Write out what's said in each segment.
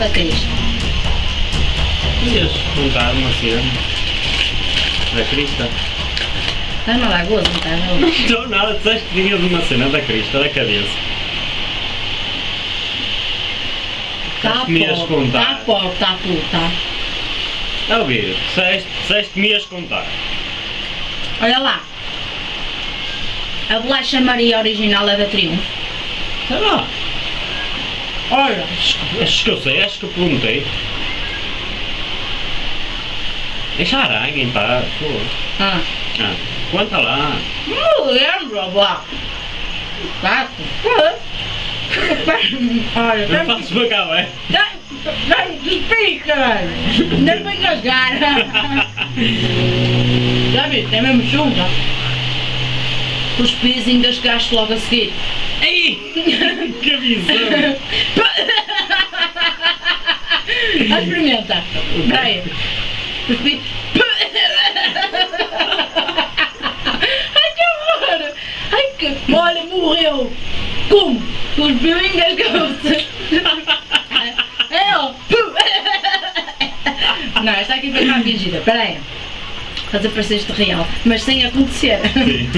da Cristo. Podias contar uma cena da Crista. Estás-me a dar gozo, não estás? Não estou nada, disseste que tinhas uma cena da Crista, da cabeça. Tá que me ias contar. Tá pó, tá puta. A ouvir, disseste que me ias contar. Olha lá. A bolacha Maria original é da Triunfo. Sei lá. Olha. Acho que eu sei, acho que eu perguntei. Deixa a aranha em paz, pô. Ah. Conta lá. Não lembro, avó. Tá? Olha, Não faço para cá, é? não explica, caralho. Não me engasgar. Já viste? É mesmo chunga. Os pis engasgaste logo a seguir. Ei! Que visão! Experimenta. Espera aí. Os pis... Ai, que horror! Ai, que... Olha, morreu! Como? Os pis engasgou-se. É, ó. Não, esta aqui foi mais fingida. Espera aí. Estás a parecer isto real, mas sem acontecer. Sim.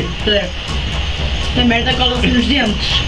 A merda cola-se nos dentes.